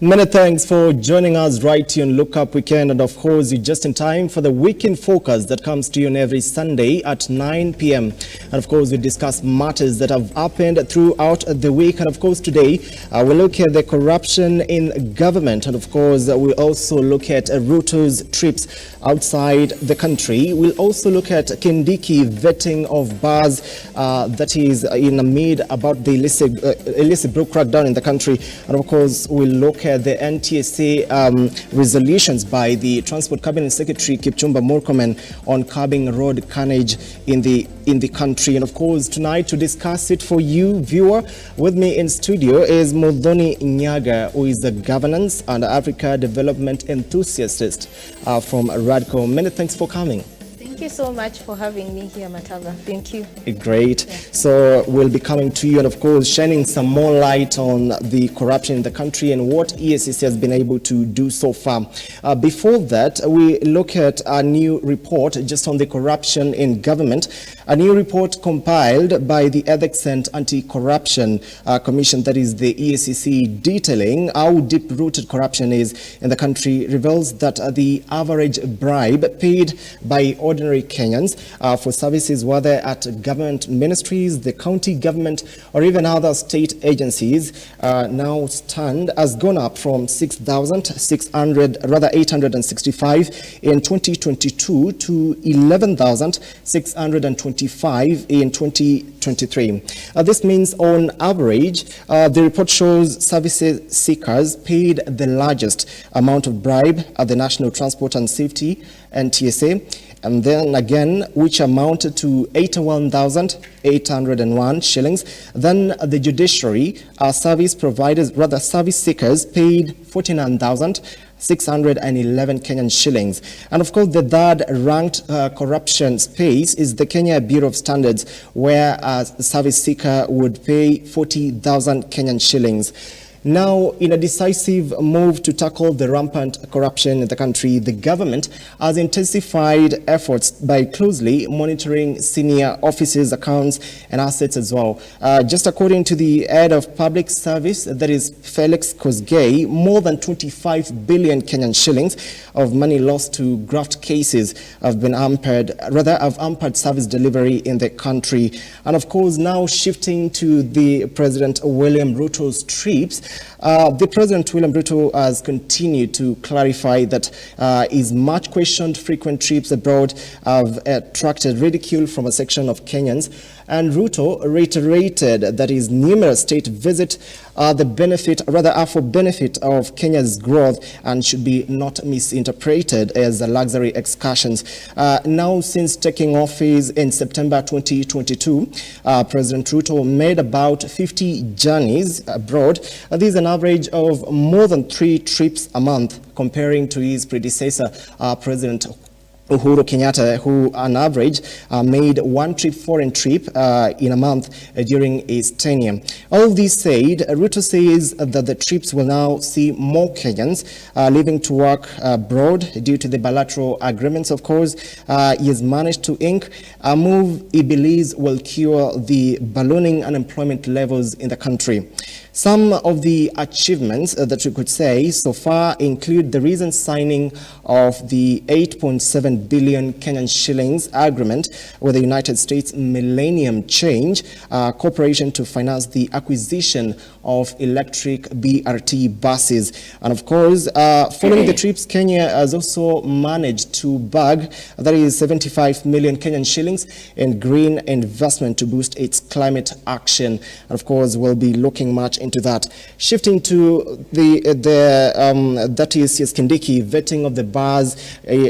Many thanks for joining us right here on Look Up Weekend, and of course you're just in time for the Weekend Focus that comes to you on every Sunday at 9 p.m. And of course we discuss matters that have happened throughout the week, and of course today we look at the corruption in government, and of course we also look at Ruto's trips outside the country. We'll also look at Kindiki vetting of bars that is in a mid about the illicit brew crackdown in the country, and of course we'll look at the NTSA resolutions by the Transport Cabinet Secretary Kipchumba Murkomen on curbing road carnage in the country. And of course tonight, to discuss it for you viewer, with me in studio is Muthoni Nyaga, who is a governance and Africa development enthusiast from Radco. Many thanks for coming. Thank you so much for having me here, Matava. Thank you. Great. Yeah. So we'll be coming to you and of course shining some more light on the corruption in the country and what EACC has been able to do so far. Before that, we look at a new report just on the corruption in government, a new report compiled by the Ethics and Anti-Corruption Commission, that is the EACC, detailing how deep-rooted corruption is in the country, reveals that the average bribe paid by ordinary Kenyans for services, whether at government ministries, the county government, or even other state agencies, now has gone up from 865 in 2022 to 11,625 in 2023. This means on average, the report shows services seekers paid the largest amount of bribe at the National Transport and Safety, NTSA, and then again, which amounted to 81,801 shillings. Then the judiciary, service providers, rather service seekers, paid 49,611 Kenyan shillings. And of course, the third ranked corruption space is the Kenya Bureau of Standards, where a service seeker would pay 40,000 Kenyan shillings. Now, in a decisive move to tackle the rampant corruption in the country, the government has intensified efforts by closely monitoring senior officers' accounts and assets as well. Just according to the head of public service, that is Felix Kosgei, more than 25 billion Kenyan shillings of money lost to graft cases have hampered service delivery in the country. And of course, now shifting to the President William Ruto's trips, the President William Ruto has continued to clarify that his much questioned frequent trips abroad have attracted ridicule from a section of Kenyans. And Ruto reiterated that his numerous state visits are for benefit of Kenya's growth and should be not misinterpreted as luxury excursions. Now, since taking office in September 2022, President Ruto made about 50 journeys abroad. This is an average of more than 3 trips a month, comparing to his predecessor, President Uhuru Kenyatta, who on average made 1 foreign trip in a month during his tenure. All this said, Ruto says that the trips will now see more Kenyans leaving to work abroad due to the bilateral agreements, of course, he has managed to ink, a move he believes will cure the ballooning unemployment levels in the country. Some of the achievements that you could say so far include the recent signing of the 8.7 billion Kenyan shillings agreement with the United States Millennium Change Corporation to finance the acquisition of electric BRT buses. And of course, following the trips, Kenya has also managed to bag, that is 75 million Kenyan shillings in green investment to boost its climate action. And of course, we'll be looking much into that. Shifting to that is Kindiki vetting of the bars,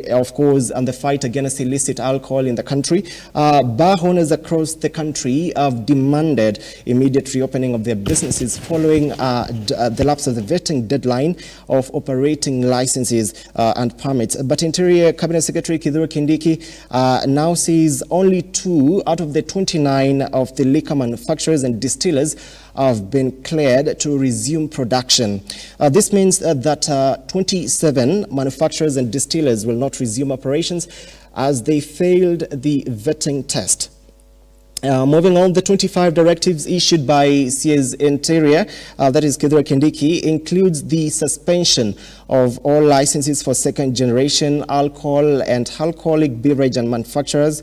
of course, and the fight against illicit alcohol in the country. Bar owners across the country have demanded immediate reopening of their businesses following the lapse of the vetting deadline of operating licenses and permits. But Interior Cabinet Secretary Kithure Kindiki now says only 2 out of the 29 of the liquor manufacturers and distillers have been cleared to resume production. This means that 27 manufacturers and distillers will not resume operations as they failed the vetting test. Moving on, the 25 directives issued by CS Interior, that is Kithure Kindiki, includes the suspension of all licenses for second-generation alcohol and alcoholic beverage and manufacturers,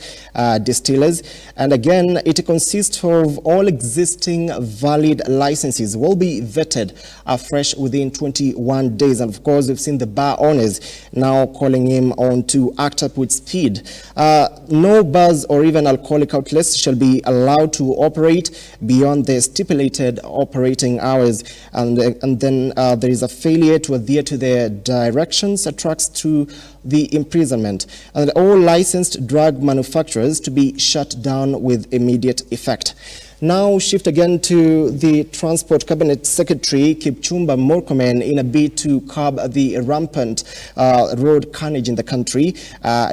distillers. And again, it consists of all existing valid licenses will be vetted afresh within 21 days. And of course, we've seen the bar owners now calling him on to act up with speed. No bars or even alcoholic outlets shall be allowed to operate beyond the stipulated operating hours, and then there is a failure to adhere to their directions attracts to the imprisonment, and all licensed drug manufacturers to be shut down with immediate effect. Now shift again to the Transport Cabinet Secretary Kipchumba Murkomen in a bid to curb the rampant road carnage in the country.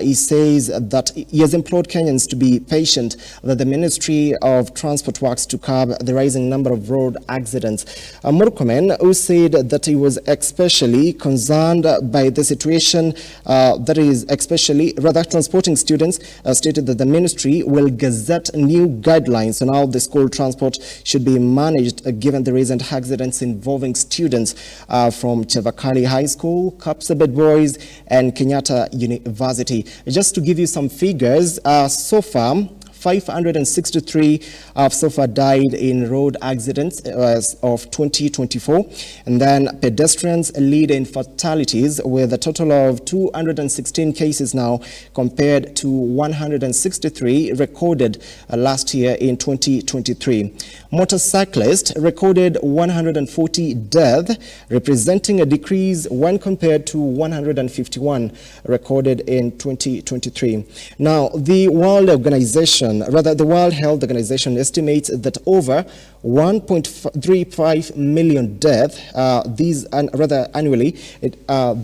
He says that he has implored Kenyans to be patient, that the Ministry of Transport works to curb the rising number of road accidents. Murkomen, who said that he was especially concerned by the situation, that is especially transporting students, stated that the ministry will gazette new guidelines on how the school transport should be managed, given the recent accidents involving students from Chavakali High School, Kapsabet Boys, and Kenyatta University. Just to give you some figures, so far, 563 have so far died in road accidents of 2024, and then pedestrians lead in fatalities with a total of 216 cases now compared to 163 recorded last year in 2023. Motorcyclists recorded 140 deaths, representing a decrease when compared to 151 recorded in 2023. Now, the World Health Organization estimates that over 1.35 million deaths, annually,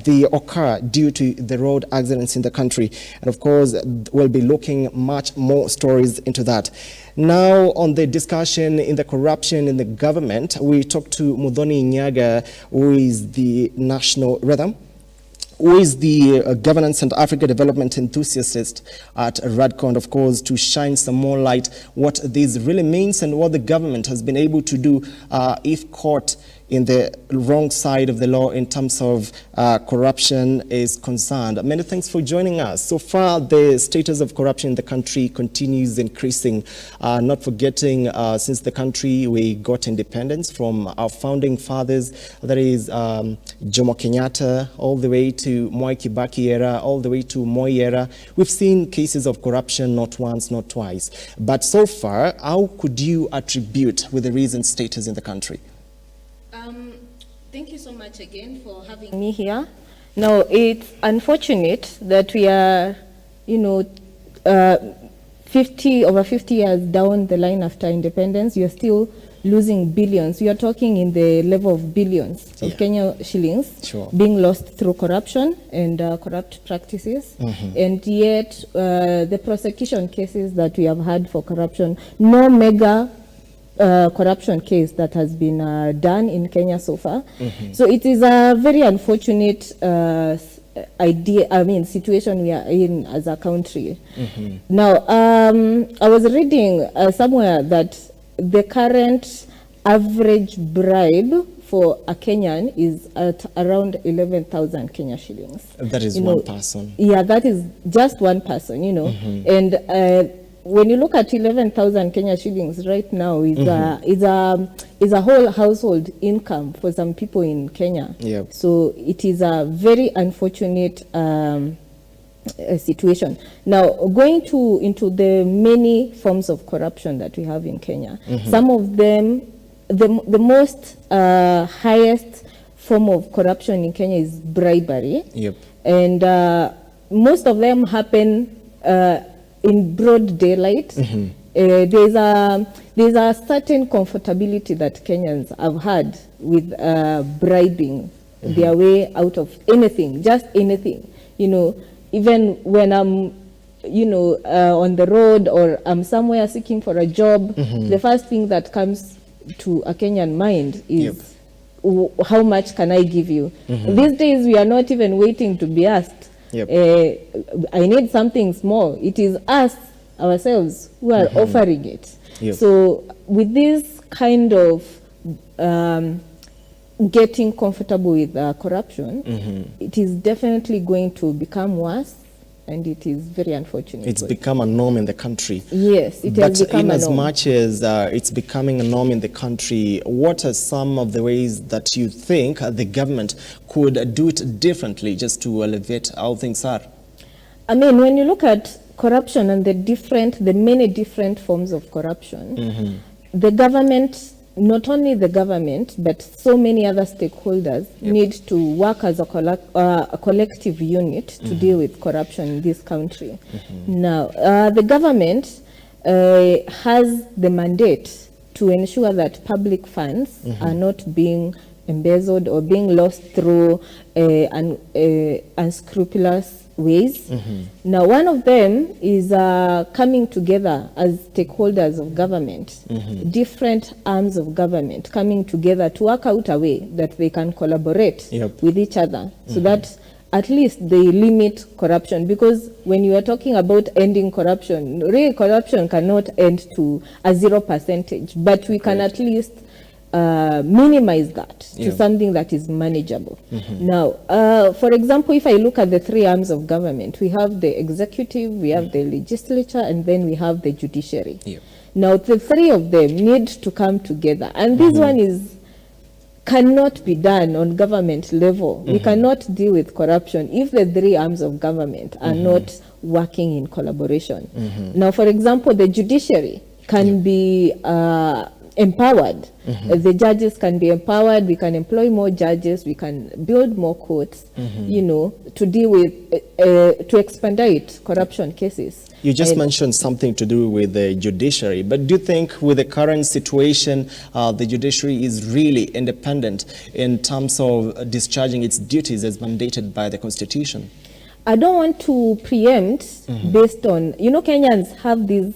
they occur due to the road accidents in the country. And of course, we'll be looking much more stories into that. Now, on the discussion in the corruption in the government, we talked to Muthoni Nyaga, who is the governance and Africa development enthusiast at Radcon, of course, to shine some more light what this really means and what the government has been able to do if caught in the wrong side of the law in terms of corruption is concerned. Many thanks for joining us. So far, the status of corruption in the country continues increasing. Not forgetting, since the country, we got independence from our founding fathers, that is Jomo Kenyatta, all the way to Mwai Kibaki era, all the way to Moi era. We've seen cases of corruption not once, not twice. But so far, how could you attribute with the recent status in the country? Thank you so much again for having me here. Now, it's unfortunate that we are, over 50 years down the line after independence, you're still losing billions. We are talking in the level of billions of Kenya shillings being lost through corruption and corrupt practices. And yet, the prosecution cases that we have had for corruption, no mega corruption case that has been done in Kenya so far. So it is a very unfortunate situation we are in as a country. Now, I was reading somewhere that the current average bribe for a Kenyan is at around 11,000 Kenya shillings. That is one person. Yeah, that is just one person, And when you look at 11,000 Kenya shillings right now, is a whole household income for some people in Kenya. Yep. So it is a very unfortunate situation. Now, going into the many forms of corruption that we have in Kenya, some of them, the most highest form of corruption in Kenya is bribery. Yep. And most of them happen in broad daylight. There's a certain comfortability that Kenyans have had with bribing their way out of anything, just anything. Even when I'm, on the road or I'm somewhere seeking for a job, the first thing that comes to a Kenyan mind is, how much can I give you? These days, we are not even waiting to be asked. Yep. I need something small. It is us ourselves who are offering it. Yep. So with this kind of getting comfortable with corruption, it is definitely going to become worse, and it is very unfortunate. It's become a norm in the country. Yes, it has But become in a as norm. much as it's becoming a norm in the country, what are some of the ways that you think the government could do it differently just to elevate how things are? I mean, when you look at corruption and the many different forms of corruption, the government, not only the government, but so many other stakeholders need to work as a collective unit to deal with corruption in this country. Now, the government has the mandate to ensure that public funds are not being embezzled or being lost through unscrupulous ways. Now, one of them is coming together as stakeholders of government, different arms of government coming together to work out a way that they can collaborate with each other so that at least they limit corruption. Because when you are talking about ending corruption, real corruption cannot end to a 0%, but we can at least minimize that to something that is manageable. Now, for example, if I look at the three arms of government, we have the executive, we have the legislature, and then we have the judiciary. Now, the three of them need to come together, and this one cannot be done on government level. We cannot deal with corruption if the three arms of government are not working in collaboration. Now, for example, the judiciary can be empowered. The judges can be empowered. We can employ more judges. We can build more courts, you know, to deal with, to expedite corruption cases. You just mentioned something to do with the judiciary, but do you think with the current situation, the judiciary is really independent in terms of discharging its duties as mandated by the Constitution? I don't want to preempt based on, you know, Kenyans have this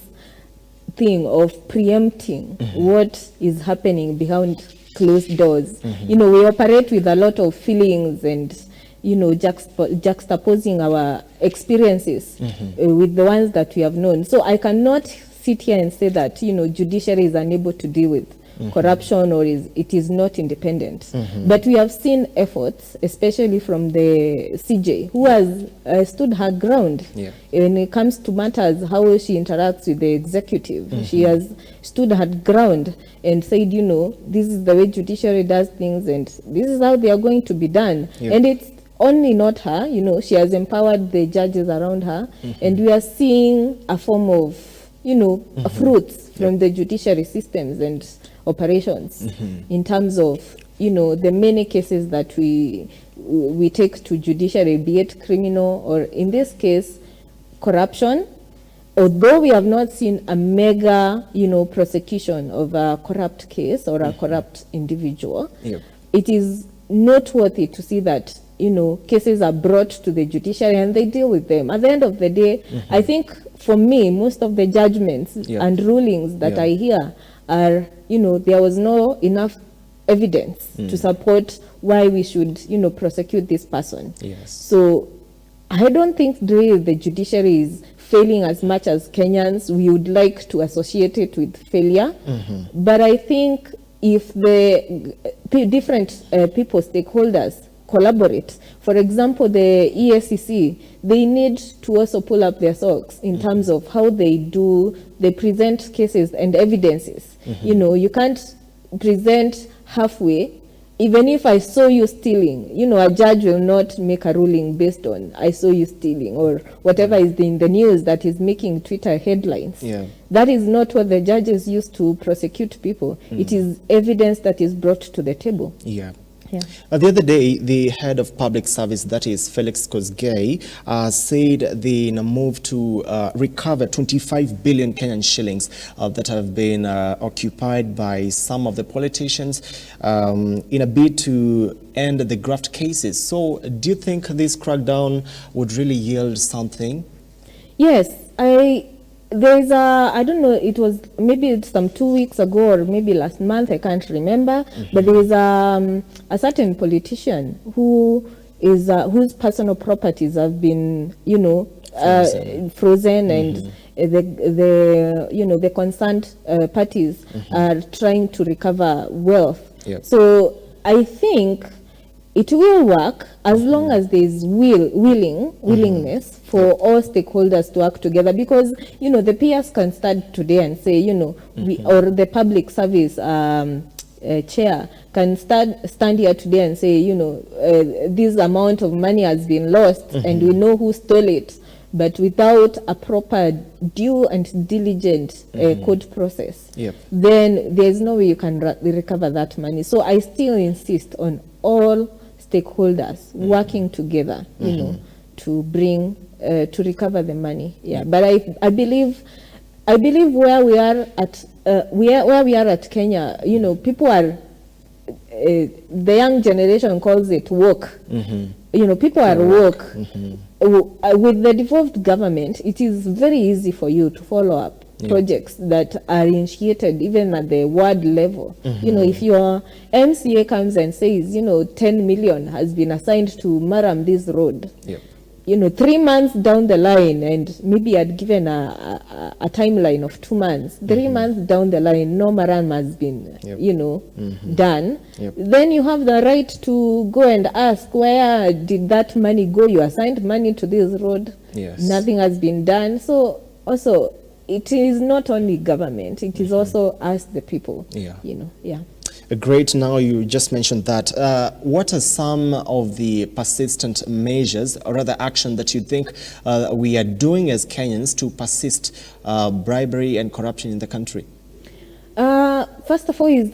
thing of preempting what is happening behind closed doors. You know, we operate with a lot of feelings and, you know, juxtaposing our experiences with the ones that we have known. So I cannot sit here and say that, you know, judiciary is unable to deal with corruption or it is not independent. But we have seen efforts, especially from the CJ, who has stood her ground when it comes to matters how she interacts with the executive. She has stood her ground and said, you know, this is the way judiciary does things and this is how they are going to be done. And it's only not her, you know, she has empowered the judges around her, and we are seeing a form of, you know, fruits from the judiciary systems and operations in terms of, you know, the many cases that we take to judiciary, be it criminal or in this case corruption. Although we have not seen a mega, you know, prosecution of a corrupt case or a corrupt individual, it is noteworthy to see that, you know, cases are brought to the judiciary and they deal with them. At the end of the day, I think for me, most of the judgments and rulings that I hear are, you know, there was no enough evidence to support why we should, you know, prosecute this person. So I don't think really the judiciary is failing as much as Kenyans we would like to associate it with failure. But I think if the different people, stakeholders, collaborate. For example, the EACC, they need to also pull up their socks in terms of how they present cases and evidences. You know, you can't present halfway. Even if I saw you stealing, you know, a judge will not make a ruling based on I saw you stealing or whatever is in the news that is making Twitter headlines. That is not what the judges use to prosecute people. It is evidence that is brought to the table. The other day, the head of public service, that is Felix Kosgei, said they move to recover 25 billion Kenyan shillings that have been occupied by some of the politicians in a bid to end the graft cases. So do you think this crackdown would really yield something? Yes, there is I don't know, it was maybe some 2 weeks ago or maybe last month, I can't remember, but there is a certain politician who is whose personal properties have been, you know, frozen and the concerned parties are trying to recover wealth. Yep. So I think it will work as long as there is willingness for all stakeholders to work together, because the peers can stand today and say we, or the public service chair can stand here today and say this amount of money has been lost and we know who stole it, but without a proper due and diligent court process, then there's no way you can recover that money. So I still insist on all stakeholders working together, to bring to recover the money. But I believe where we are at where we are at Kenya, people are the young generation calls it woke. People are woke. With the devolved government, it is very easy for you to follow up projects that are initiated even at the ward level. If your MCA comes and says 10 million has been assigned to Maram this road, 3 months down the line, and maybe I'd given a timeline of 2 months, 3 months down the line, no Maram has been done, then you have the right to go and ask, where did that money go? You assigned money to this road, nothing has been done. So also it is not only government, it is also us, the people. Great. Now you just mentioned that. What are some of the persistent measures, or rather action, that you think we are doing as Kenyans to persist bribery and corruption in the country? First of all is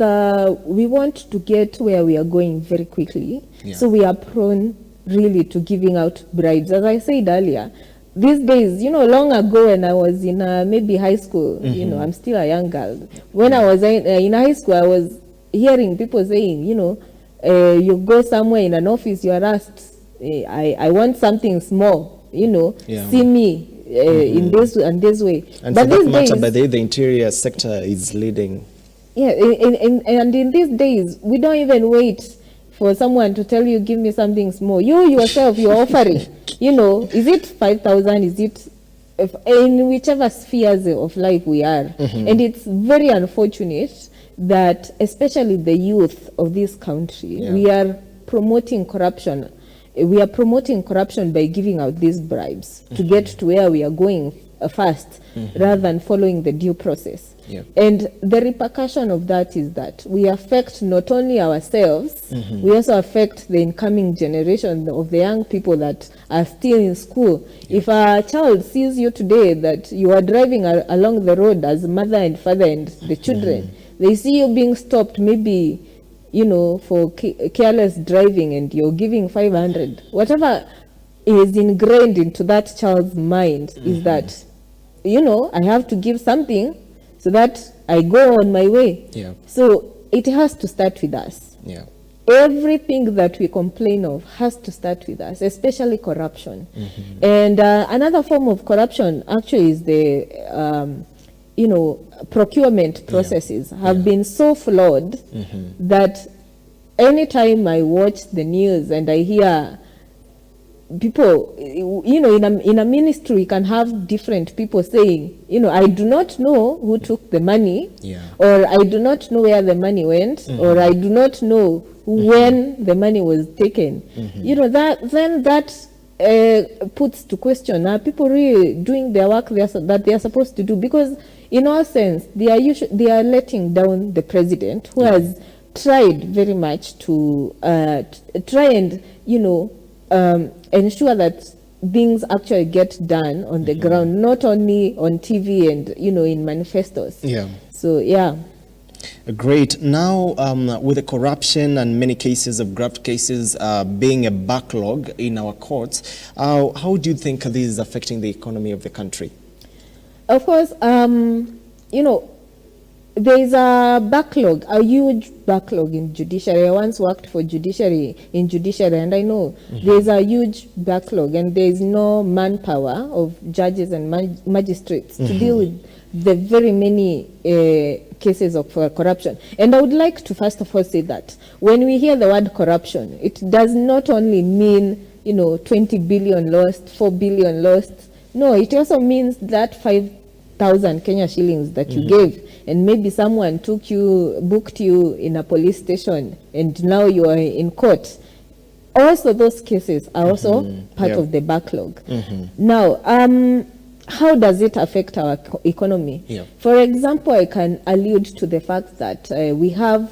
we want to get where we are going very quickly. So we are prone really to giving out bribes. As I said earlier, these days, long ago when I was in maybe high school, I'm still a young girl. When I was in high school, I was hearing people saying, you go somewhere in an office, you are asked, I want something small, see me in this and this way. And but for that matter, by the interior sector is leading. And in these days, we don't even wait for someone to tell you, give me something small. You yourself, you're offering, is it 5,000? Is it in whichever spheres of life we are? And it's very unfortunate that especially the youth of this country, we are promoting corruption. We are promoting corruption by giving out these bribes to get to where we are going fast, rather than following the due process. And the repercussion of that is that we affect not only ourselves, we also affect the incoming generation of the young people that are still in school. If a child sees you today that you are driving along the road as mother and father and the children, they see you being stopped, maybe, for careless driving, and you're giving 500. Whatever is ingrained into that child's mind is that, I have to give something so that I go on my way. So it has to start with us. Everything that we complain of has to start with us, especially corruption. And another form of corruption actually is the procurement processes have been so flawed that anytime I watch the news and I hear people, in a ministry, you can have different people saying, I do not know who took the money, or I do not know where the money went, or I do not know when the money was taken. That puts to question, are people really doing their work that they are supposed to do? Because in all sense, they are letting down the president, who has tried very much to try and ensure that things actually get done on the ground, not only on TV and in manifestos. So Great. Now, with the corruption and many cases of graft cases being a backlog in our courts, how do you think this is affecting the economy of the country? Of course, there is a backlog, a huge backlog in judiciary. I once worked for judiciary, and I know there's a huge backlog, and there is no manpower of judges and magistrates to deal with the very many cases of corruption. And I would like to first of all say that when we hear the word corruption, it does not only mean 20 billion lost, 4 billion lost. No, it also means that 40,000 Kenya shillings that you gave, and maybe someone booked you in a police station, and now you are in court. Also, those cases are also part of the backlog. Now, how does it affect our economy? Yeah. For example, I can allude to the fact that we have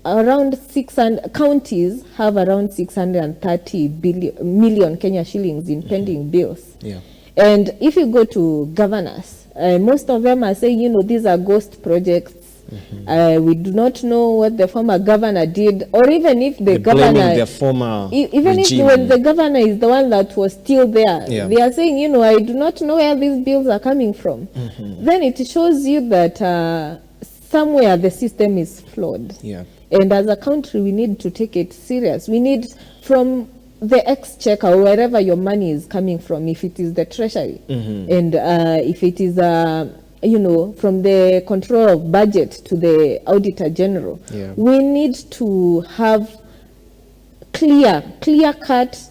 around 600 counties have around 630 million Kenya shillings in pending bills. Yeah. And if you go to governors, most of them are saying, these are ghost projects. We do not know what the former governor did, or even if the They're governor, blaming their former even regime. if when the governor is the one that was still there, Yeah. they are saying, I do not know where these bills are coming from. Then it shows you that somewhere the system is flawed. Yeah. And as a country, we need to take it serious. We need, from the exchequer, or wherever your money is coming from, if it is the treasury, and if it is, from the control of budget to the auditor general, Yeah. we need to have clear cut,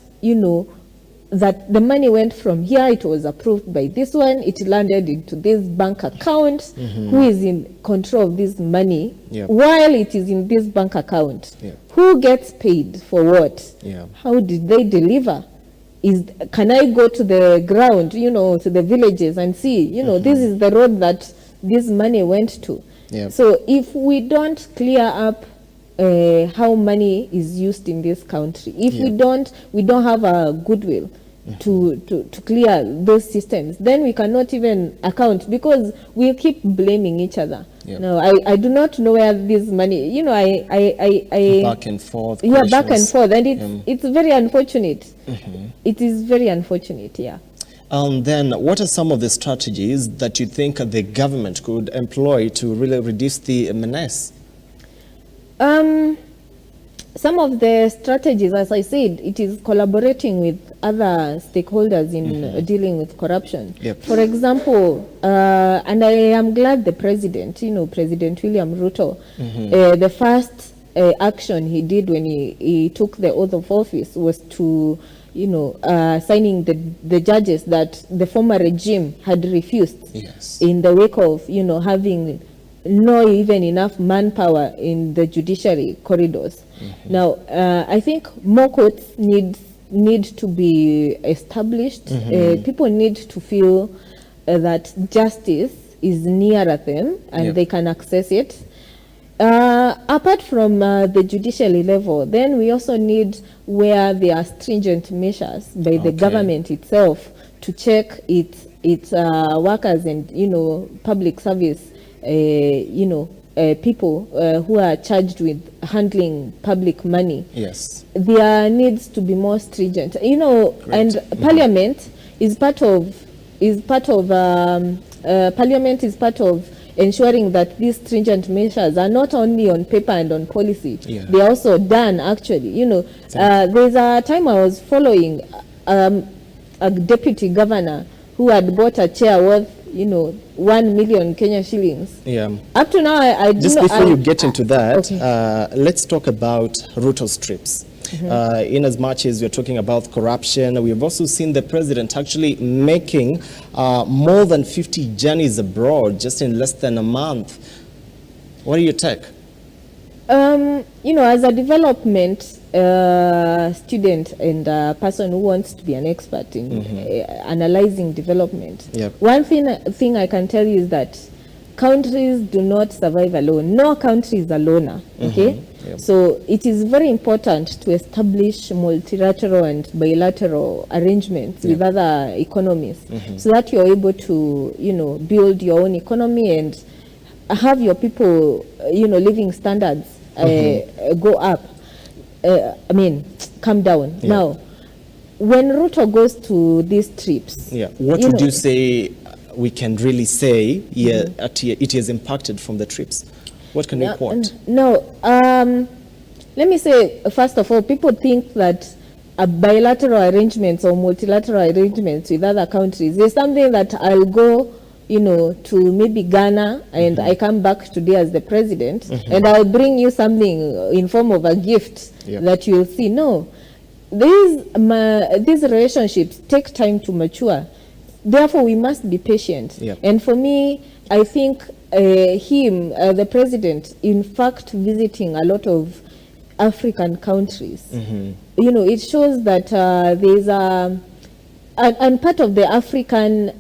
that the money went from here, it was approved by this one, it landed into this bank account, who is in control of this money, Yeah. while it is in this bank account, Yeah. who gets paid for what, Yeah. how did they deliver? Can I go to the ground, to the villages and see, this is the road that this money went to. Yeah. So if we don't clear up how money is used in this country, if we don't have a goodwill to clear those systems, then we cannot even account, because we keep blaming each other. Yeah. No, I do not know where this money, I Back and forth. back and questions. forth, and it's very unfortunate. It is very unfortunate, yeah. Then what are some of the strategies that you think the government could employ to really reduce the menace? Some of the strategies, as I said, it is collaborating with other stakeholders in dealing with corruption. Yep. For example, and I am glad the president, President William Ruto, the first action he did when he took the oath of office was to, signing the judges that the former regime had refused. Yes. In the wake of, having no even enough manpower in the judiciary corridors. Now, I think more courts need to be established. People need to feel that justice is nearer them and they can access it. Apart from the judiciary level, then we also need where there are stringent measures by the government itself to check its workers and public service people who are charged with handling public money. Yes. There needs to be more stringent, and Parliament is part of Parliament is part of ensuring that these stringent measures are not only on paper and on policy, they are also done actually. There's a time I was following a deputy governor who had bought a chair worth 1 million Kenya shillings. Yeah. Up to now, I do Just not, before you get into that, Okay. let's talk about Ruto's trips. In as much as we're talking about corruption, we've also seen the president actually making more than 50 journeys abroad just in less than a month. What do you take? As a development student and a person who wants to be an expert in analyzing development, one thing I can tell you is that countries do not survive alone. No country is a loner, okay? So it is very important to establish multilateral and bilateral arrangements with other economies so that you're able to, build your own economy and have your people, living standards go up. Come down. Now, when Ruto goes to these trips, what would you say we can really say it has impacted from the trips? What can we quote? Let me say, first of all, people think that bilateral arrangements or multilateral arrangements with other countries is something that I'll go, to maybe Ghana and I come back today as the president and I'll bring you something in form of a gift that you'll see. No, these relationships take time to mature. therefore we must be patient. Yep. And for me, I think the president, in fact, visiting a lot of African countries, you know, it shows that there's and part of the African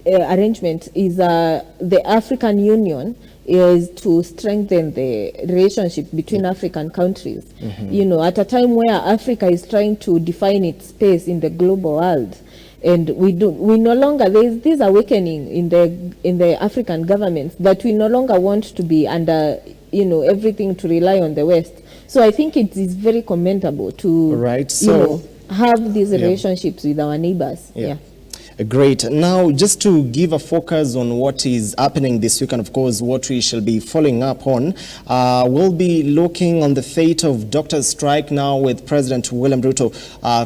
arrangement is the African Union is to strengthen the relationship between African countries. You know, at a time where Africa is trying to define its space in the global world, and we no longer, there's this awakening in the African governments that we no longer want to be under, you know, everything to rely on the West. So I think it is very commendable to, Right, you so- know, have these relationships with our neighbors. Yeah. Great. Now, just to give a focus on what is happening this week, and of course what we shall be following up on, we'll be looking on the fate of doctors' strike now, with President William Ruto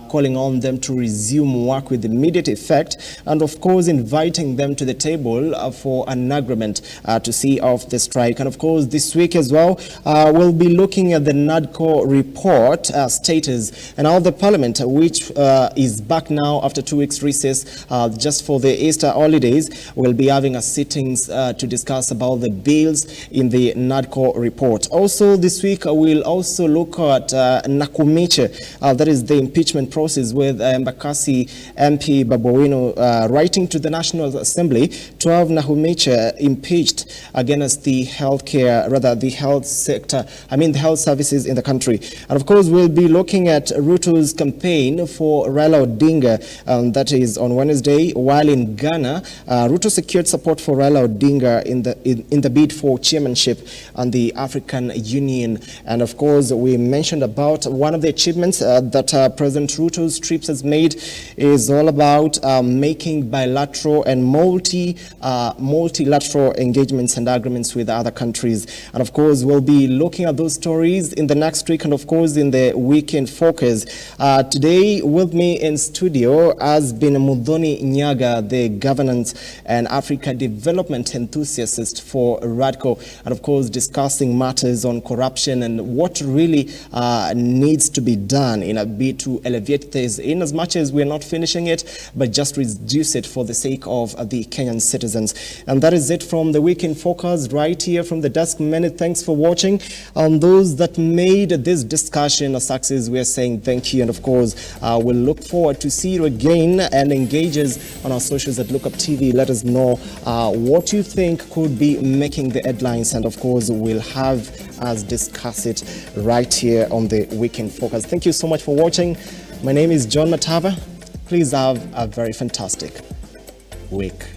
calling on them to resume work with immediate effect, and of course inviting them to the table for an agreement to see off the strike. And of course this week as well, we'll be looking at the NADCO report status, and how the Parliament, which is back now after 2 weeks recess, just for the Easter holidays, we'll be having a sittings to discuss about the bills in the NADCO report. Also this week, we'll also look at Nakumiche, that is the impeachment process, with Embakasi MP Babu Owino writing to the National Assembly to have Nakumiche impeached against the healthcare, rather the health sector, the health services in the country. And of course, we'll be looking at Ruto's campaign for Raila Odinga, that is on Wednesday. While in Ghana, Ruto secured support for Raila Odinga in the bid for chairmanship on the African Union. And of course, we mentioned about one of the achievements that President Ruto's trips has made is all about making bilateral and multilateral engagements and agreements with other countries. And of course, we'll be looking at those stories in the next week, and of course in the Weekend Focus. Today with me in studio has been Muthoni Nyaga, the governance and Africa development enthusiast for RADCO, and of course discussing matters on corruption and what really needs to be done in a bid to alleviate this, in as much as we're not finishing it, but just reduce it for the sake of the Kenyan citizens. And that is it from the Weekend Focus right here from the desk. Many thanks for watching. Those that made this discussion a success, we are saying thank you, and of course we'll look forward to see you again, and engage us on our socials at Lookup TV. Let us know what you think could be making the headlines, and of course we'll have us discuss it right here on the Weekend Focus. Thank you so much for watching. My name is John Matava. Please have a very fantastic week.